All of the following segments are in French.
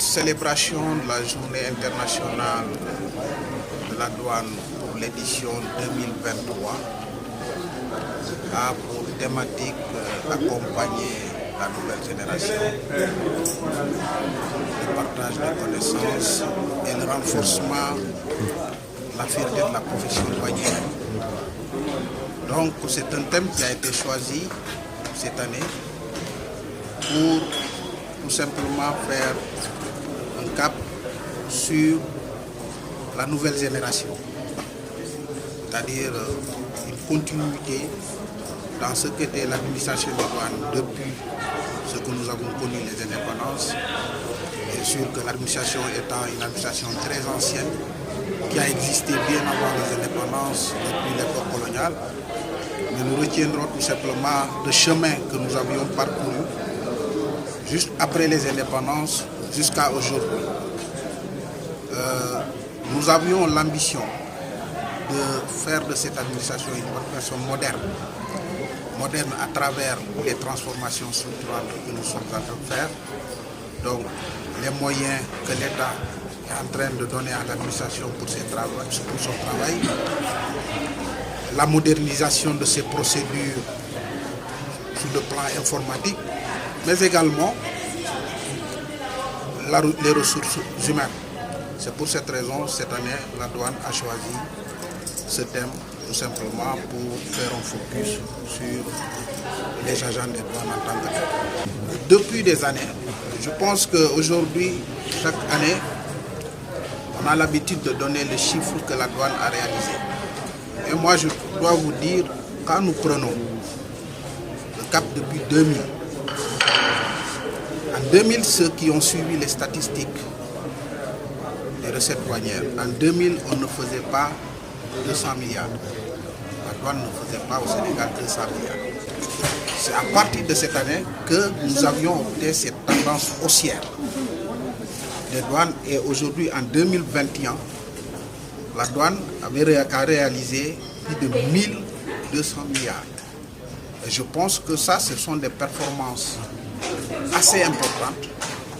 célébration de la journée internationale de la douane pour l'édition 2023 a pour thématique accompagner la nouvelle génération, le partage de connaissances et le renforcement de la fierté de la profession douanière. Donc c'est un thème qui a été choisi cette année pour tout simplement faire un cap sur la nouvelle génération, c'est-à-dire une continuité dans ce qu'était l'administration des douanes depuis ce que nous avons connu les indépendances. Bien sûr que l'administration étant une administration très ancienne qui a existé bien avant les indépendances depuis l'époque coloniale, mais nous retiendrons tout simplement le chemin que nous avions parcouru juste après les indépendances jusqu'à aujourd'hui. Nous avions l'ambition de faire de cette administration une administration moderne à travers les transformations structurelles que nous sommes en train de faire. Donc les moyens que l'État est en train de donner à l'administration pour son travail, la modernisation de ses procédures sur le plan informatique, mais également les ressources humaines. C'est pour cette raison, cette année, la douane a choisi ce thème tout simplement pour faire un focus sur les agents des douanes en tant que tels. Depuis des années, je pense qu'aujourd'hui, chaque année, on a l'habitude de donner les chiffres que la douane a réalisés. Et moi, je dois vous dire, quand nous prenons le cap depuis 2000, en 2000, ceux qui ont suivi les statistiques des recettes douanières, en 2000, on ne faisait pas 200 milliards. La douane ne faisait pas au Sénégal 200 milliards. C'est à partir de cette année que nous avions obtenu cette tendance haussière des douanes. Et aujourd'hui, en 2021, la douane a réalisé plus de 1200 milliards. Et je pense que ça, ce sont des performances assez importantes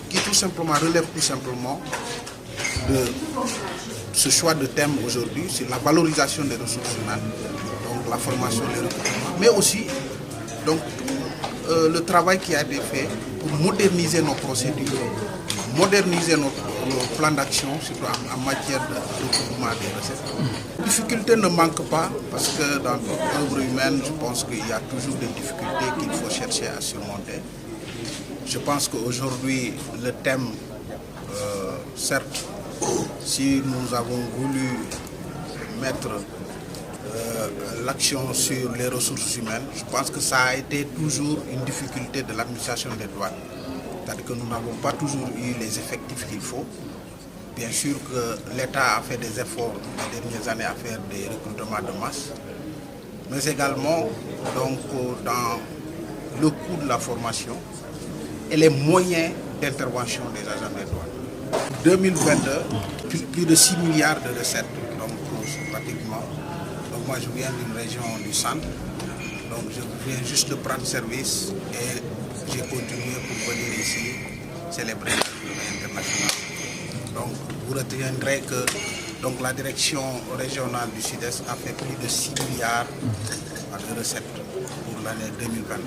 qui tout simplement relèvent tout simplement de ce choix de thème aujourd'hui sur la valorisation des ressources humaines, donc la formation, les recrutements, mais aussi donc, le travail qui a été fait pour moderniser nos procédures, moderniser notre plan d'action, surtout en matière de recrutement des recettes. Les difficultés ne manquent pas parce que dans l'œuvre humaine, je pense qu'il y a toujours des difficultés qu'il faut chercher à surmonter. Je pense qu'aujourd'hui, le thème, certes, si nous avons voulu mettre l'action sur les ressources humaines, je pense que ça a été toujours une difficulté de l'administration des douanes. C'est-à-dire que nous n'avons pas toujours eu les effectifs qu'il faut. Bien sûr que l'État a fait des efforts les dernières années à faire des recrutements de masse, mais également donc, dans le coût de la formation et les moyens d'intervention des agents des douanes. 2022, plus de 6 milliards de recettes, donc pratiquement. Donc moi je viens d'une région du centre, donc je viens juste de prendre service et j'ai continué pour venir ici célébrer la journée internationale. Donc vous retiendrez que donc, la direction régionale du Sud-Est a fait plus de 6 milliards de recettes pour l'année 2022.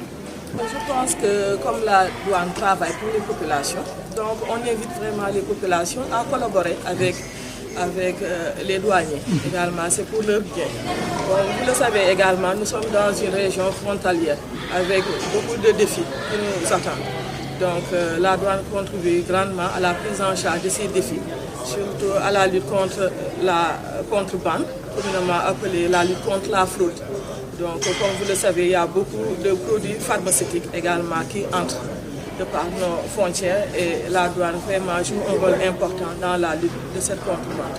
Je pense que comme la douane travaille pour les populations, donc on invite vraiment les populations à collaborer avec les douaniers également, c'est pour leur bien. Bon, vous le savez également, nous sommes dans une région frontalière avec beaucoup de défis qui nous attendent. Donc la douane contribue grandement à la prise en charge de ces défis, surtout à la lutte contre la contrebande, communément appelée la lutte contre la fraude. Donc comme vous le savez, il y a beaucoup de produits pharmaceutiques également qui entrent de par nos frontières et la douane vraiment joue un rôle important dans la lutte de cette contrebande.